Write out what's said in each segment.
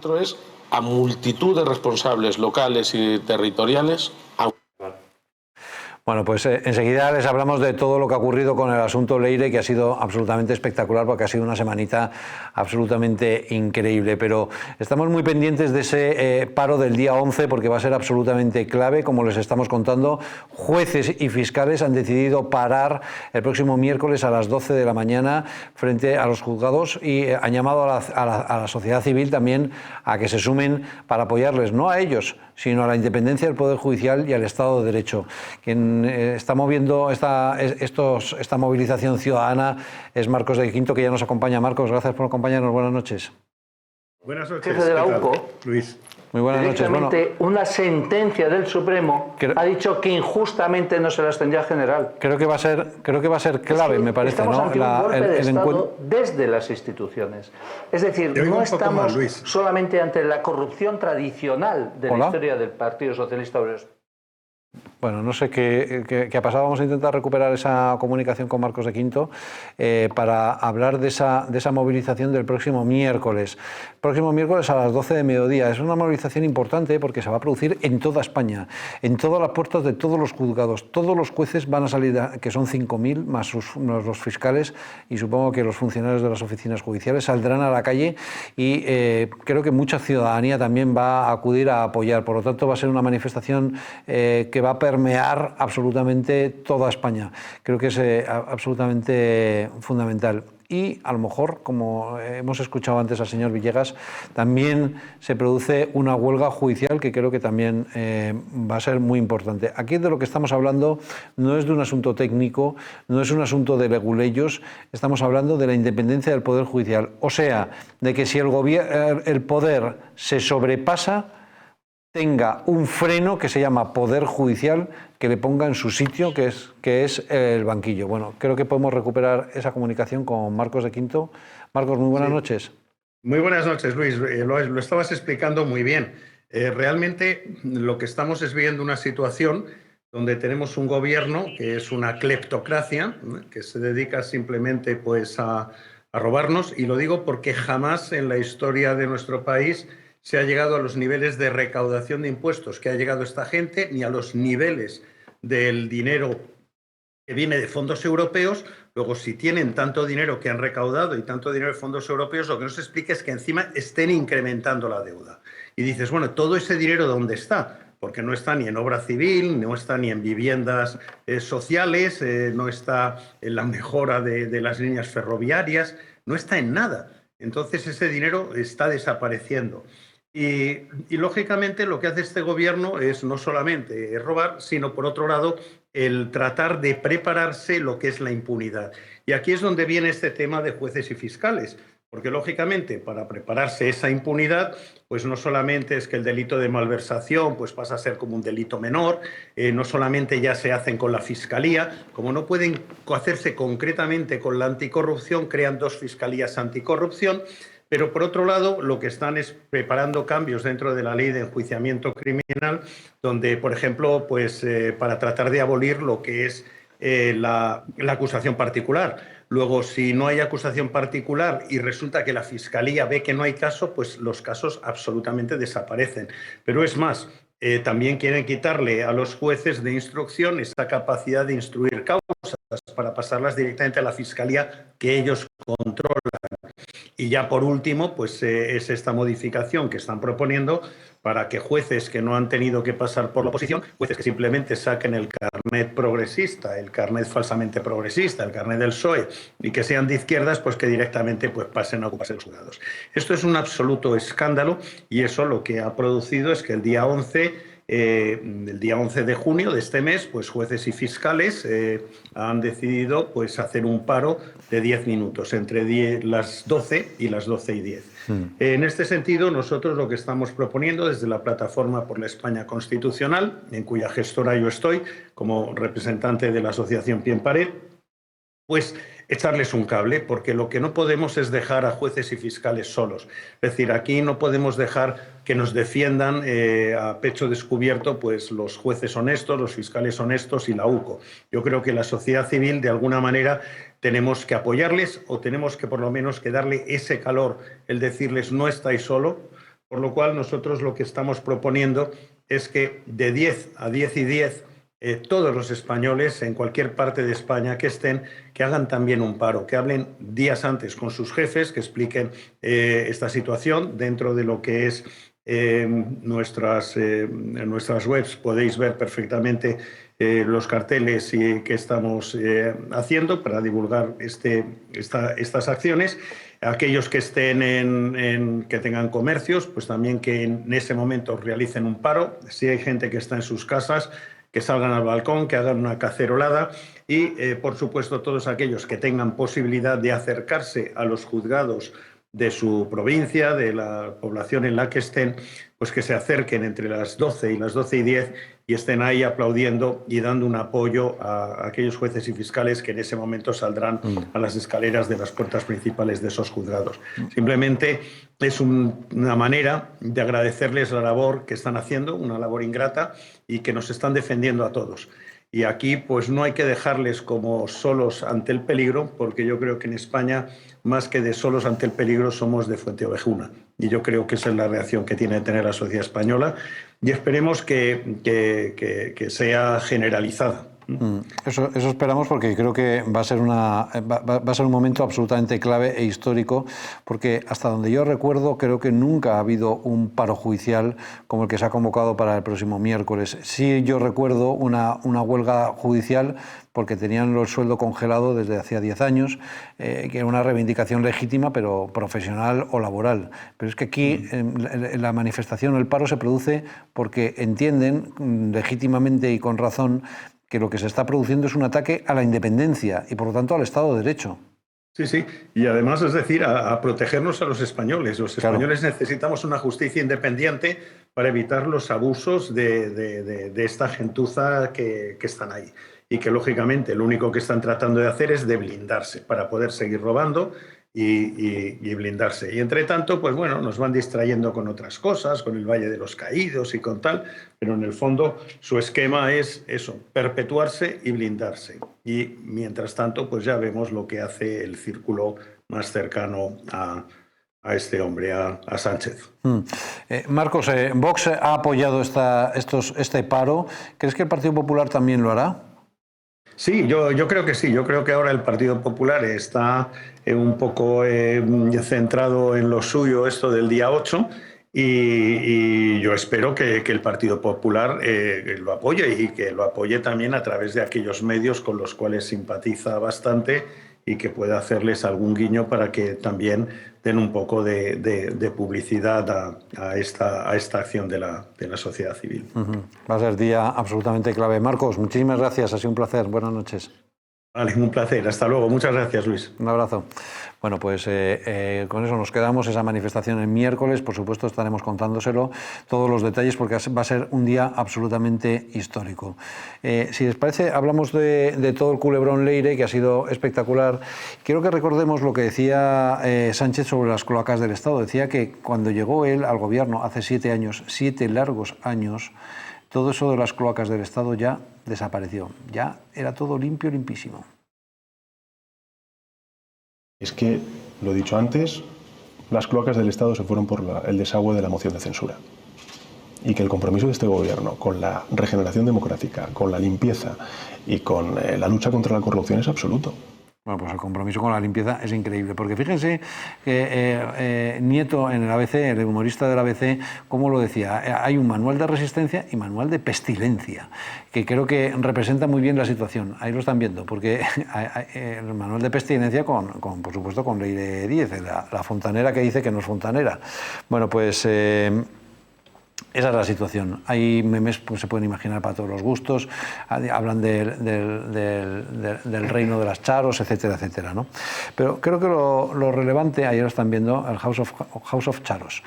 otro es a multitud de responsables locales y territoriales. Bueno, pues enseguida les hablamos de todo lo que ha ocurrido con el asunto Leire, que ha sido absolutamente espectacular porque ha sido una semanita absolutamente increíble. Pero estamos muy pendientes de ese paro del día 11 porque va a ser absolutamente clave. Como les estamos contando, jueces y fiscales han decidido parar el próximo miércoles a las 12 de la mañana frente a los juzgados y han llamado a la sociedad civil también a que se sumen para apoyarles, no a ellos, sino a la independencia del Poder Judicial y al Estado de Derecho. Quien está moviendo esta movilización ciudadana es Marcos de Quinto, que ya nos acompaña. Marcos, gracias por acompañarnos. Buenas noches. Buenas noches. Jefe de la UCO, Luis. Muy buenas noches. Bueno, una sentencia del Supremo ha dicho que injustamente no se la extendió al general. Creo que va a ser clave, me parece, estamos ¿no? ante un golpe de Estado desde las instituciones. Es decir, no estamos solamente ante la corrupción tradicional de la historia del Partido Socialista Obrero Español. Bueno, no sé qué ha pasado. Vamos a intentar recuperar esa comunicación con Marcos de Quinto para hablar de esa movilización del próximo miércoles. Próximo miércoles a las 12 de mediodía. Es una movilización importante porque se va a producir en toda España, en todas las puertas de todos los juzgados. Todos los jueces van a salir, que son 5.000, más los fiscales y supongo que los funcionarios de las oficinas judiciales saldrán a la calle y creo que mucha ciudadanía también va a acudir a apoyar. Por lo tanto, va a ser una manifestación que va a permear absolutamente toda España. Creo que es absolutamente fundamental. Y a lo mejor, como hemos escuchado antes al señor Villegas, también se produce una huelga judicial que creo que también va a ser muy importante. Aquí de lo que estamos hablando no es de un asunto técnico, no es un asunto de leguleyos, estamos hablando de la independencia del Poder Judicial. O sea, de que si el poder se sobrepasa, tenga un freno que se llama Poder Judicial que le ponga en su sitio, que es el banquillo. Bueno, creo que podemos recuperar esa comunicación con Marcos de Quinto. Marcos, muy buenas noches. Muy buenas noches, Luis. Lo estabas explicando muy bien. Realmente lo que estamos es viendo una situación donde tenemos un gobierno que es una cleptocracia, que se dedica simplemente pues, a robarnos, y lo digo porque jamás en la historia de nuestro país se ha llegado a los niveles de recaudación de impuestos que ha llegado esta gente, ni a los niveles del dinero que viene de fondos europeos. Luego, si tienen tanto dinero que han recaudado y tanto dinero de fondos europeos, lo que no se explica es que encima estén incrementando la deuda. Y dices, bueno, ¿todo ese dinero dónde está? Porque no está ni en obra civil, no está ni en viviendas sociales, no está en la mejora de las líneas ferroviarias, no está en nada. Entonces, ese dinero está desapareciendo. Y lógicamente lo que hace este gobierno es no solamente robar, sino por otro lado el tratar de prepararse lo que es la impunidad. Y aquí es donde viene este tema de jueces y fiscales, porque lógicamente para prepararse esa impunidad, pues no solamente es que el delito de malversación pues pasa a ser como un delito menor, no solamente ya se hacen con la fiscalía, como no pueden hacerse concretamente con la anticorrupción, crean dos fiscalías anticorrupción. Pero, por otro lado, lo que están es preparando cambios dentro de la ley de enjuiciamiento criminal, donde, por ejemplo, pues, para tratar de abolir lo que es la acusación particular. Luego, si no hay acusación particular y resulta que la Fiscalía ve que no hay caso, pues los casos absolutamente desaparecen. Pero es más, también quieren quitarle a los jueces de instrucción esa capacidad de instruir causas para pasarlas directamente a la Fiscalía que ellos controlan. Y ya por último, pues es esta modificación que están proponiendo para que jueces que no han tenido que pasar por la oposición, jueces que simplemente saquen el carnet progresista, el carnet falsamente progresista, el carnet del PSOE, y que sean de izquierdas, pues que directamente pues, pasen a ocuparse los juzgados. Esto es un absoluto escándalo y eso lo que ha producido es que el día 11 de junio de este mes, pues jueces y fiscales han decidido pues, hacer un paro de 10 minutos, entre las 12 y las 12:10. En este sentido, nosotros lo que estamos proponiendo desde la Plataforma por la España Constitucional, en cuya gestora yo estoy como representante de la Asociación Pie en Pared, pues echarles un cable, porque lo que no podemos es dejar a jueces y fiscales solos. Es decir, aquí no podemos dejar que nos defiendan a pecho descubierto pues, los jueces honestos, los fiscales honestos y la UCO. Yo creo que la sociedad civil, de alguna manera, tenemos que apoyarles o tenemos que, por lo menos, que darle ese calor, el decirles no estáis solos, por lo cual nosotros lo que estamos proponiendo es que de 10 a 10 y 10 todos los españoles en cualquier parte de España que estén, que hagan también un paro, que hablen días antes con sus jefes, que expliquen esta situación dentro de lo que es en nuestras webs. Podéis ver perfectamente los carteles que estamos haciendo para divulgar estas acciones. Aquellos que estén que tengan comercios, pues también que en ese momento realicen un paro. Si hay gente que está en sus casas, que salgan al balcón, que hagan una cacerolada y, por supuesto, todos aquellos que tengan posibilidad de acercarse a los juzgados de su provincia, de la población en la que estén, pues que se acerquen entre las 12 y las 12 y 10 y estén ahí aplaudiendo y dando un apoyo a aquellos jueces y fiscales que en ese momento saldrán a las escaleras de las puertas principales de esos juzgados. Simplemente es una manera de agradecerles la labor que están haciendo, una labor ingrata y que nos están defendiendo a todos. Y aquí pues no hay que dejarles como solos ante el peligro, porque yo creo que en España, más que de solos ante el peligro, somos de Fuenteovejuna. Y yo creo que esa es la reacción que tiene que tener la sociedad española y esperemos que sea generalizada. Eso esperamos, porque creo que va a ser un momento absolutamente clave e histórico, porque hasta donde yo recuerdo creo que nunca ha habido un paro judicial como el que se ha convocado para el próximo miércoles. Sí, yo recuerdo una huelga judicial porque tenían el sueldo congelado desde hacía 10 años, que era una reivindicación legítima, pero profesional o laboral. Pero es que aquí la manifestación, el paro se produce porque entienden legítimamente y con razón que lo que se está produciendo es un ataque a la independencia y, por lo tanto, al Estado de Derecho. Sí, sí, y además, es decir, a protegernos a los españoles. Los españoles necesitamos una justicia independiente para evitar los abusos de esta gentuza que están ahí. Y que, lógicamente, lo único que están tratando de hacer es de blindarse para poder seguir robando y blindarse. Y, entre tanto, pues bueno, nos van distrayendo con otras cosas, con el Valle de los Caídos y con tal, pero en el fondo su esquema es eso, perpetuarse y blindarse. Y, mientras tanto, pues ya vemos lo que hace el círculo más cercano a este hombre, a Sánchez. Marcos, Vox ha apoyado este paro. ¿Crees que el Partido Popular también lo hará? Sí, yo creo que sí. Yo creo que ahora el Partido Popular está un poco centrado en lo suyo, esto del día 8, y yo espero que el Partido Popular lo apoye y que lo apoye también a través de aquellos medios con los cuales simpatiza bastante y que pueda hacerles algún guiño para que también den un poco de publicidad a esta acción de la sociedad civil. Va a ser día absolutamente clave. Marcos, muchísimas gracias, ha sido un placer. Buenas noches. Vale, un placer. Hasta luego. Muchas gracias, Luis. Un abrazo. Bueno, pues con eso nos quedamos. Esa manifestación el miércoles, por supuesto, estaremos contándoselo todos los detalles, porque va a ser un día absolutamente histórico. Si les parece, hablamos de todo el culebrón Leire, que ha sido espectacular. Quiero que recordemos lo que decía Sánchez sobre las cloacas del Estado. Decía que cuando llegó él al gobierno hace 7 años, 7 largos años, todo eso de las cloacas del Estado ya desapareció. Ya era todo limpio, limpísimo. Es que, lo he dicho antes, las cloacas del Estado se fueron por el desagüe de la moción de censura. Y que el compromiso de este gobierno con la regeneración democrática, con la limpieza y con la lucha contra la corrupción es absoluto. Bueno, pues el compromiso con la limpieza es increíble, porque fíjense que Nieto en el ABC, el humorista del ABC, cómo lo decía, hay un manual de resistencia y manual de pestilencia, que creo que representa muy bien la situación. Ahí lo están viendo, porque el manual de pestilencia por supuesto, con Leire Díez, la fontanera que dice que no es fontanera. Bueno, pues esa es la situación. Hay memes, pues se pueden imaginar para todos los gustos, hablan del reino de las charos, etcétera, etcétera, ¿no? Pero creo que lo relevante, ayer lo están viendo, el House of Charos,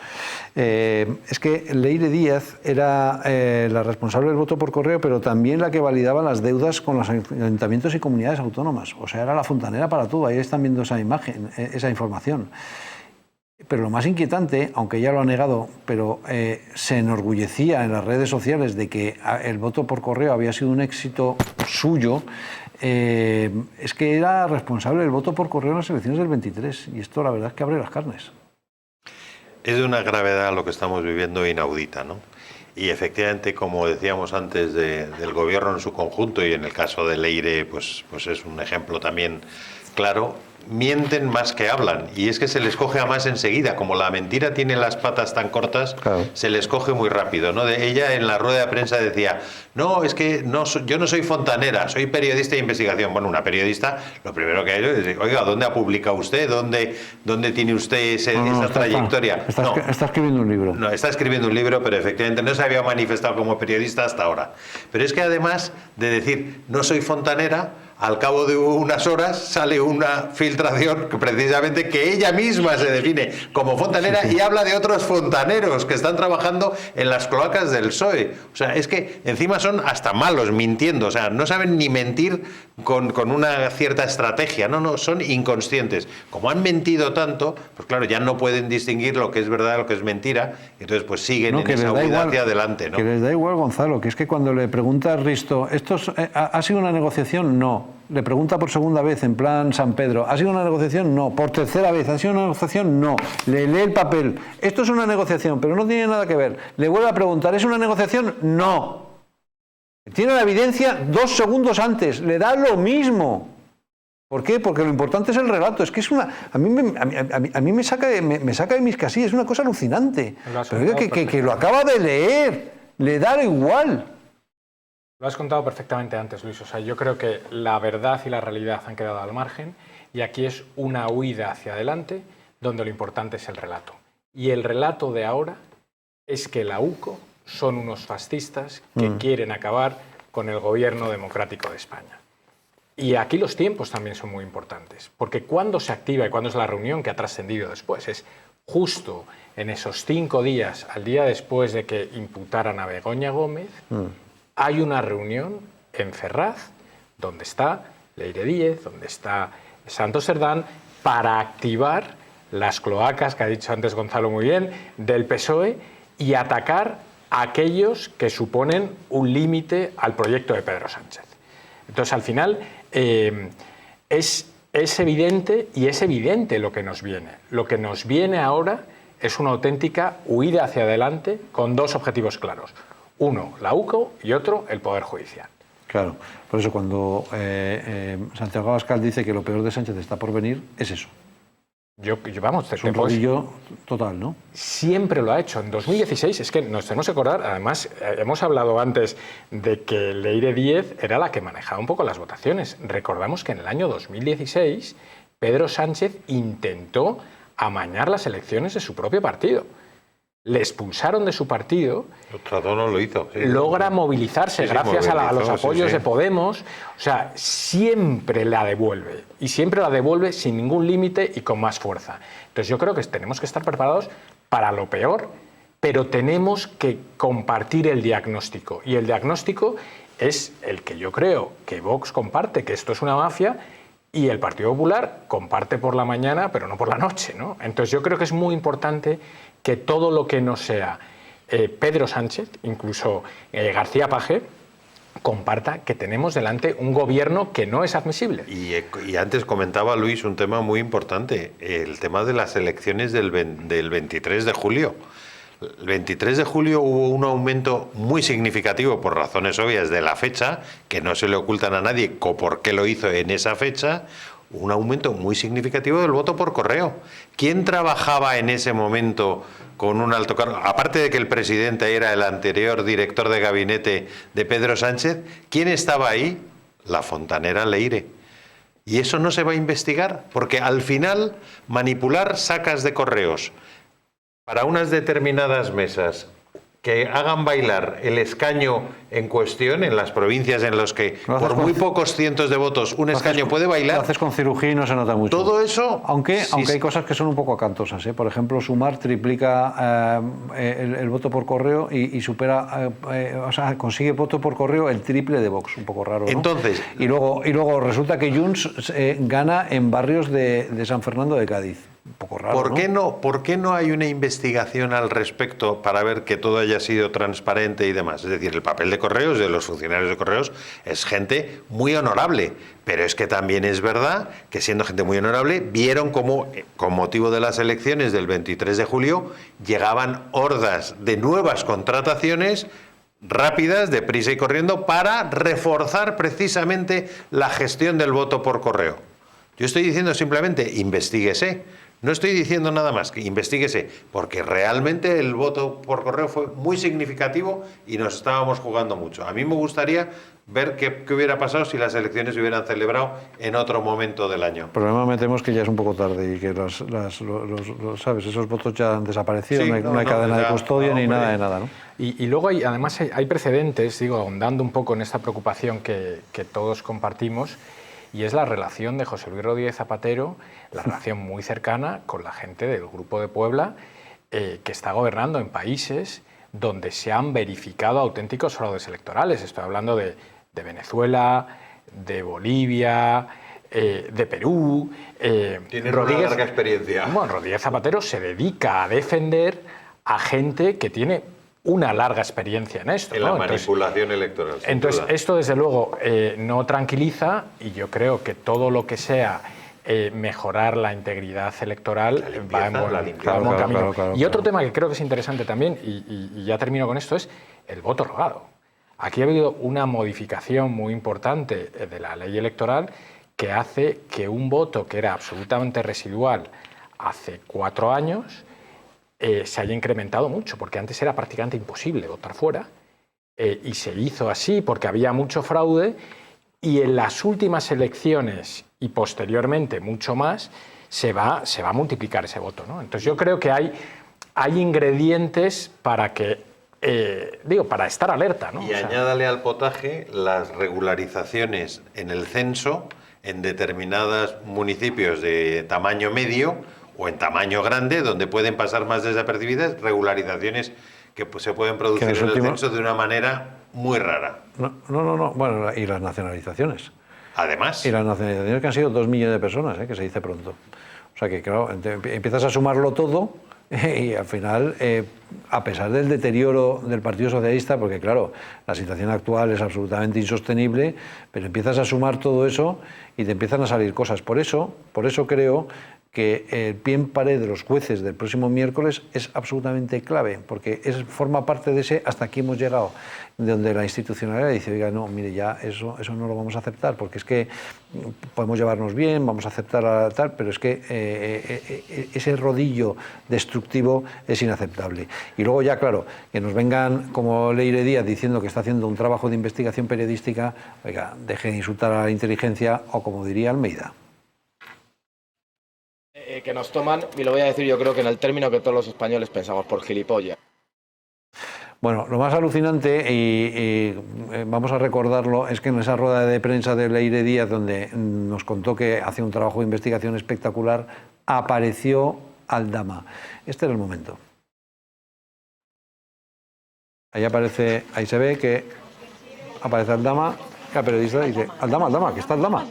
es que Leire Díaz era la responsable del voto por correo, pero también la que validaba las deudas con los ayuntamientos y comunidades autónomas. O sea, era la fontanera para todo. Ahí están viendo esa imagen, esa información. Pero lo más inquietante, aunque ella lo ha negado, pero se enorgullecía en las redes sociales de que el voto por correo había sido un éxito suyo, es que era responsable del voto por correo en las elecciones del 23. Y esto la verdad es que abre las carnes. Es de una gravedad lo que estamos viviendo inaudita, ¿no? Y efectivamente, como decíamos antes, del gobierno en su conjunto, y en el caso de Leire, pues es un ejemplo también claro, mienten más que hablan, y es que se les coge a más enseguida. Como la mentira tiene las patas tan cortas, claro, se les coge muy rápido, ¿no? Ella en la rueda de prensa decía, no, es que yo no soy fontanera, soy periodista de investigación. Bueno, una periodista, lo primero que ha hecho es decir, oiga, ¿dónde ha publicado usted? ¿Dónde tiene usted esa trayectoria? Está escribiendo un libro. No, está escribiendo un libro, pero efectivamente no se había manifestado como periodista hasta ahora. Pero es que además de decir, no soy fontanera, al cabo de unas horas sale una filtración que precisamente que ella misma se define como fontanera, sí, sí, y habla de otros fontaneros que están trabajando en las cloacas del PSOE. O sea, es que encima son hasta malos mintiendo, o sea, no saben ni mentir con una cierta estrategia, no, son inconscientes. Como han mentido tanto, pues claro, ya no pueden distinguir lo que es verdad, lo que es mentira, y entonces pues siguen en esa huida hacia adelante, ¿no? Que les da igual, Gonzalo, que es que cuando le pregunta a Risto, ¿ha sido una negociación? No. Le pregunta por segunda vez en plan San Pedro, ¿ha sido una negociación? No. Por tercera vez, ¿ha sido una negociación? No. Le lee el papel, esto es una negociación, pero no tiene nada que ver. Le vuelve a preguntar, ¿es una negociación? No. Tiene la evidencia 2 segundos antes, le da lo mismo. ¿Por qué? Porque lo importante es el relato. Es que es una, a mí me saca de mis casillas, es una cosa alucinante. Pero que lo acaba de leer, le da igual. Lo has contado perfectamente antes, Luis. O sea, yo creo que la verdad y la realidad han quedado al margen y aquí es una huida hacia adelante donde lo importante es el relato. Y el relato de ahora es que la UCO son unos fascistas que quieren acabar con el gobierno democrático de España. Y aquí los tiempos también son muy importantes, porque cuando se activa y cuándo es la reunión que ha trascendido después, es justo en esos 5 días, al día después de que imputaran a Begoña Gómez, hay una reunión en Ferraz, donde está Leire Díez, donde está Santos Cerdán, para activar las cloacas, que ha dicho antes Gonzalo muy bien, del PSOE y atacar a aquellos que suponen un límite al proyecto de Pedro Sánchez. Entonces, al final, es evidente, y es evidente lo que nos viene. Lo que nos viene ahora es una auténtica huida hacia adelante con 2 objetivos claros. Uno, la UCO, y otro, el Poder Judicial. Claro, por eso cuando Santiago Abascal dice que lo peor de Sánchez está por venir, es eso. Vamos, es un rodillo total, ¿no? Siempre lo ha hecho. En 2016, es que nos tenemos que acordar, además, hemos hablado antes de que Leire Díez era la que manejaba un poco las votaciones. Recordamos que en el año 2016 Pedro Sánchez intentó amañar las elecciones de su propio partido. Le expulsaron de su partido. No lo hizo. Sí, logra movilizarse gracias a los apoyos de Podemos. O sea, siempre la devuelve. Y siempre la devuelve sin ningún límite y con más fuerza. Entonces yo creo que tenemos que estar preparados para lo peor, pero tenemos que compartir el diagnóstico. Y el diagnóstico es el que yo creo que Vox comparte, que esto es una mafia, y el Partido Popular comparte por la mañana, pero no por la noche, ¿no? Entonces yo creo que es muy importante que todo lo que no sea Pedro Sánchez, incluso García Paje, comparta que tenemos delante un gobierno que no es admisible. Y antes comentaba Luis un tema muy importante, el tema de las elecciones del 23 de julio. El 23 de julio hubo un aumento muy significativo, por razones obvias, de la fecha, que no se le ocultan a nadie por qué lo hizo en esa fecha, un aumento muy significativo del voto por correo. ¿Quién trabajaba en ese momento con un alto cargo? Aparte de que el presidente era el anterior director de gabinete de Pedro Sánchez, ¿quién estaba ahí? La fontanera Leire. Y eso no se va a investigar, porque al final manipular sacas de correos para unas determinadas mesas que hagan bailar el escaño en cuestión en las provincias en las que por muy pocos cientos de votos un escaño puede bailar. Lo haces con cirugía y no se nota mucho. Todo eso... Aunque hay cosas que son un poco acantosas, ¿eh? Por ejemplo, Sumar triplica el voto por correo y supera, o sea, consigue voto por correo el triple de Vox, un poco raro, ¿no? Entonces... Y luego resulta que Junts gana en barrios de San Fernando de Cádiz. un poco raro. ¿Por qué no hay una investigación al respecto para ver que todo haya sido transparente y demás? Es decir, el papel de Correos, de los funcionarios de Correos, es gente muy honorable, pero es que también es verdad que siendo gente muy honorable, vieron cómo, con motivo de las elecciones del 23 de julio, llegaban hordas de nuevas contrataciones rápidas, deprisa y corriendo, para reforzar precisamente la gestión del voto por correo. Yo estoy diciendo simplemente, investíguese. No estoy diciendo nada más, que investíguese, porque realmente el voto por correo fue muy significativo y nos estábamos jugando mucho. A mí me gustaría ver qué hubiera pasado si las elecciones se hubieran celebrado en otro momento del año. El problema me temo es que ya es un poco tarde y que ¿sabes? Esos votos ya han desaparecido, sí, no hay cadena de custodia ni nada de nada, ¿no? Y luego además hay precedentes, digo, ahondando un poco en esta preocupación que todos compartimos, y es la relación de José Luis Rodríguez Zapatero, la relación muy cercana con la gente del Grupo de Puebla, que está gobernando en países donde se han verificado auténticos fraudes electorales. Estoy hablando de Venezuela, de Bolivia, de Perú. Tienen una larga experiencia. Bueno, Rodríguez Zapatero se dedica a defender a gente que tiene una larga experiencia en esto. En la manipulación electoral. Entonces, esto desde luego no tranquiliza, y yo creo que todo lo que sea mejorar la integridad electoral va en buen camino. Y otro tema que creo que es interesante también, y ya termino con esto, es el voto rogado. Aquí ha habido una modificación muy importante de la ley electoral que hace que un voto que era absolutamente residual hace 4 años se haya incrementado mucho, porque antes era prácticamente imposible votar fuera, y se hizo así porque había mucho fraude, y en las últimas elecciones y posteriormente mucho más se va a multiplicar ese voto, ¿no? Entonces yo creo que hay ingredientes para que para estar alerta, ¿no? Y añádale al potaje las regularizaciones en el censo en determinados municipios de tamaño medio o en tamaño grande, donde pueden pasar más desapercibidas, regularizaciones que se pueden producir en el censo de una manera muy rara. No. Bueno, y las nacionalizaciones. Además. Y las nacionalizaciones que han sido 2 millones de personas, que se dice pronto. O sea que, claro, empiezas a sumarlo todo y al final, a pesar del deterioro del Partido Socialista, porque claro, la situación actual es absolutamente insostenible, pero empiezas a sumar todo eso y te empiezan a salir cosas. Por eso creo que el pie en pared de los jueces del próximo miércoles es absolutamente clave, porque forma parte de ese hasta aquí hemos llegado, donde la institucionalidad dice, oiga, no, mire, ya eso no lo vamos a aceptar, porque es que podemos llevarnos bien, vamos a aceptar tal, pero es que ese rodillo destructivo es inaceptable. Y luego ya, claro, que nos vengan como Leire Díaz diciendo que está haciendo un trabajo de investigación periodística, oiga, deje de insultar a la inteligencia, o como diría Almeida. Que nos toman, y lo voy a decir yo creo que en el término que todos los españoles pensamos, por gilipollas. Bueno, lo más alucinante, y vamos a recordarlo, es que en esa rueda de prensa de Leire Díaz, donde nos contó que hacía un trabajo de investigación espectacular, apareció Aldama. Este era el momento. Ahí aparece, ahí se ve que aparece Aldama, la periodista dice, Aldama, que está Aldama.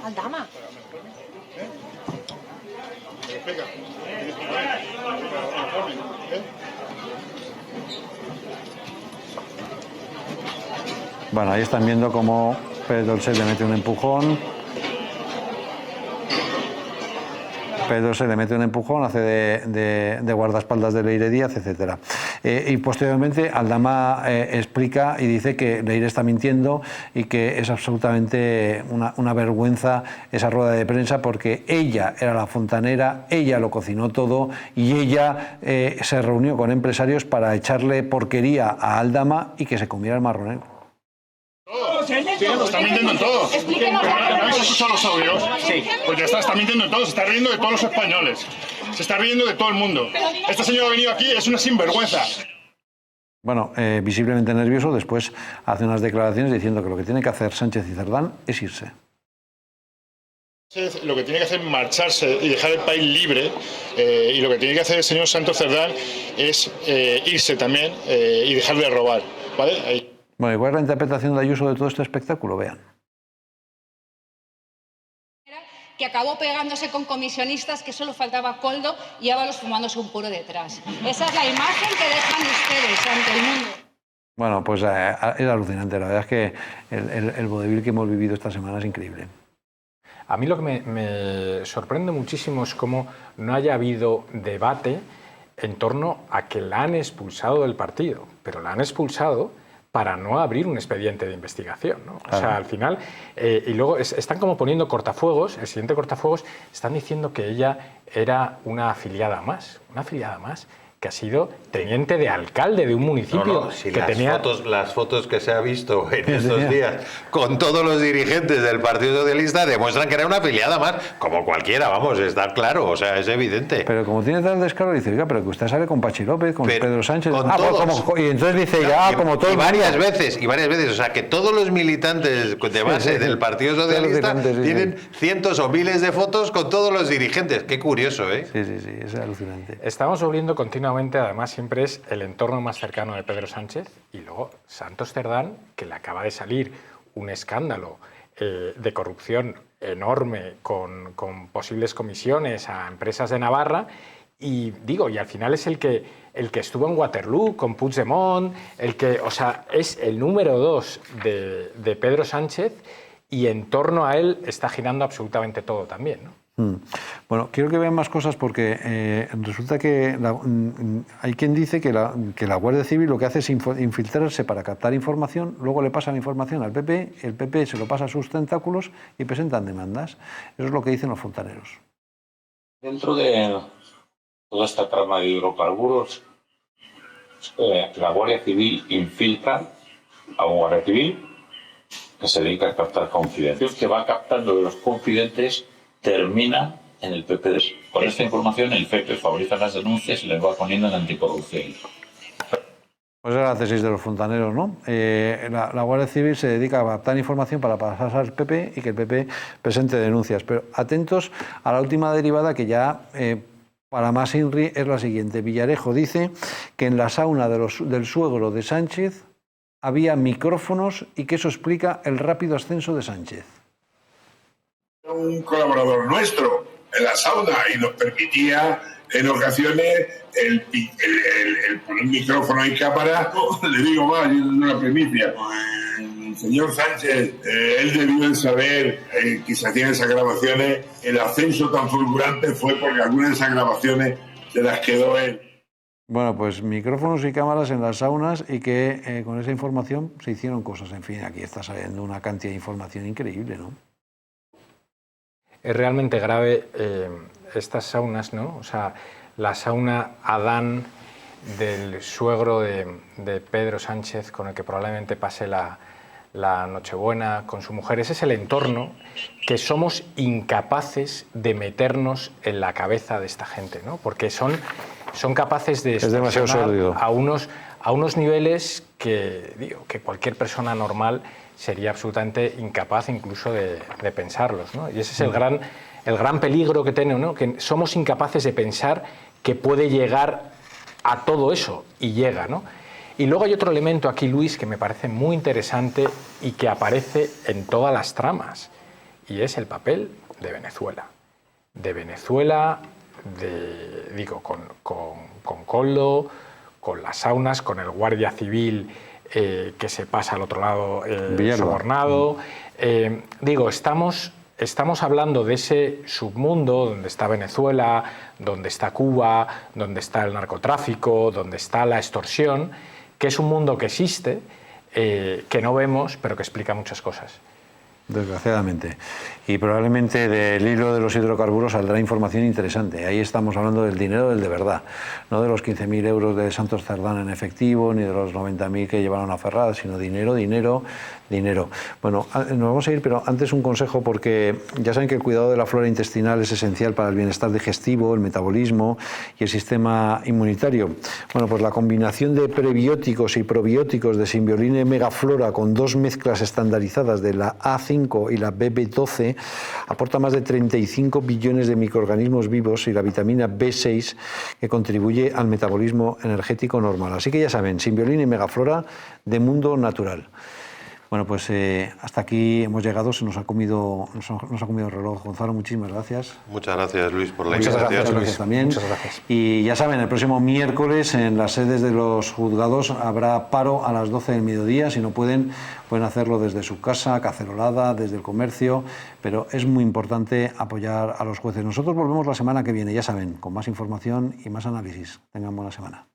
Aldama. Bueno, ahí están viendo cómo Pedro Dolcet le mete un empujón. Hace de guardaespaldas de Leire Díaz, etc. Y posteriormente Aldama explica y dice que Leire está mintiendo y que es absolutamente una vergüenza esa rueda de prensa, porque ella era la fontanera, ella lo cocinó todo y ella se reunió con empresarios para echarle porquería a Aldama y que se comiera el marronero. Sí, está mintiendo en todo. ¿No habéis escuchado los audios? Sí. Pues ya está mintiendo en todo, se está riendo de todos los españoles. Se está riendo de todo el mundo. Esta señora ha venido aquí, es una sinvergüenza. Bueno, visiblemente nervioso, después hace unas declaraciones diciendo que lo que tiene que hacer Sánchez y Cerdán es irse. Lo que tiene que hacer es marcharse y dejar el país libre, y lo que tiene que hacer el señor Santos Cerdán es irse también y dejar de robar, ¿vale? Ahí. Bueno, ¿y cuál es la interpretación de Ayuso de todo este espectáculo? Vean. que acabó pegándose con comisionistas, que solo faltaba Koldo y Ábalos fumándose un puro detrás. Esa es la imagen que dejan ustedes ante el mundo. Bueno, pues es alucinante. La verdad es que el vodevil que hemos vivido esta semana es increíble. A mí lo que me sorprende muchísimo es cómo no haya habido debate en torno a que la han expulsado del partido, pero la han expulsado para no abrir un expediente de investigación, ¿no? O sea, al final, y luego están como poniendo cortafuegos, el siguiente cortafuegos, están diciendo que ella era una afiliada más, que ha sido teniente de alcalde de un municipio si que las fotos que se ha visto en estos días con todos los dirigentes del Partido Socialista demuestran que era una afiliada más, como cualquiera, vamos, está claro, o sea, es evidente. Pero como tiene tal descaro, dice, oiga, pero que usted sale con Pachi López, con Pedro Sánchez, con todos. y entonces dice, como todo. Y varias veces, o sea, que todos los militantes de base del Partido Socialista tienen cientos o miles de fotos con todos los dirigentes. Qué curioso, ¿eh? Sí, es alucinante. Estamos volviendo continuamente, además siempre es el entorno más cercano de Pedro Sánchez y luego Santos Cerdán, que le acaba de salir un escándalo de corrupción enorme con posibles comisiones a empresas de Navarra y al final es el que estuvo en Waterloo con Puigdemont, o sea, es el número 2 de Pedro Sánchez y en torno a él está girando absolutamente todo también, ¿no? Bueno, quiero que vean más cosas porque resulta que hay quien dice que la Guardia Civil lo que hace es infiltrarse para captar información, luego le pasa la información al PP, el PP se lo pasa a sus tentáculos y presentan demandas. Eso es lo que dicen los fontaneros. Dentro de toda esta trama de hidrocarburos, la Guardia Civil infiltra a un Guardia Civil que se dedica a captar confidentes, que va captando de los confidentes termina en el PP. Con esta información el PP favoriza las denuncias y les va poniendo en anticorrupción. Pues era la tesis de los fontaneros, ¿no? La Guardia Civil se dedica a captar información para pasarse al PP y que el PP presente denuncias. Pero atentos a la última derivada que ya, para más INRI, es la siguiente. Villarejo dice que en la sauna del suegro de Sánchez había micrófonos y que eso explica el rápido ascenso de Sánchez. Un colaborador nuestro en la sauna y nos permitía en ocasiones el poner micrófono y cámara. Le digo más, es una primicia. El señor Sánchez, él debió de saber que se hacían esas grabaciones. El ascenso tan fulgurante fue porque algunas de esas grabaciones se las quedó él. Bueno, pues micrófonos y cámaras en las saunas y que con esa información se hicieron cosas. En fin, aquí está saliendo una cantidad de información increíble, ¿no? Es realmente grave estas saunas, ¿no? O sea, la sauna Adán del suegro de Pedro Sánchez, con el que probablemente pase la Nochebuena con su mujer. Ese es el entorno que somos incapaces de meternos en la cabeza de esta gente, ¿no? Porque son capaces de extorsionar a unos niveles que cualquier persona normal sería absolutamente incapaz incluso de pensarlos, ¿no? Y ese es el gran peligro que tenemos, ¿no? Que somos incapaces de pensar que puede llegar a todo eso, y llega, ¿no? Y luego hay otro elemento aquí, Luis, que me parece muy interesante y que aparece en todas las tramas, y es el papel de Venezuela. De Venezuela, con Koldo, con las saunas, con el guardia civil que se pasa al otro lado sobornado. Estamos hablando de ese submundo donde está Venezuela, donde está Cuba, donde está el narcotráfico, donde está la extorsión, que es un mundo que existe, que no vemos, pero que explica muchas cosas. Desgraciadamente. Y probablemente del hilo de los hidrocarburos saldrá información interesante. Ahí estamos hablando del dinero del de verdad, no de los 15.000 euros de Santos Cerdán en efectivo, ni de los 90.000 que llevaron a Ferraz, sino dinero. Bueno, nos vamos a ir, pero antes un consejo, porque ya saben que el cuidado de la flora intestinal es esencial para el bienestar digestivo, el metabolismo y el sistema inmunitario. Bueno, pues la combinación de prebióticos y probióticos de Simbioline Megaflora con 2 mezclas estandarizadas de la A5 y la BB12 aporta más de 35 billones de microorganismos vivos y la vitamina B6 que contribuye al metabolismo energético normal. Así que ya saben, Simbioline Megaflora de Mundo Natural. Bueno, pues hasta aquí hemos llegado, se nos ha comido el reloj. Gonzalo, muchísimas gracias. Muchas gracias, Luis, por la Muchas invitación. gracias, Luis, también. Muchas gracias. Y ya saben, el próximo miércoles en las sedes de los juzgados habrá paro a las 12 del mediodía. Si no pueden hacerlo desde su casa, cacerolada, desde el comercio, pero es muy importante apoyar a los jueces. Nosotros volvemos la semana que viene, ya saben, con más información y más análisis. Tengan buena semana.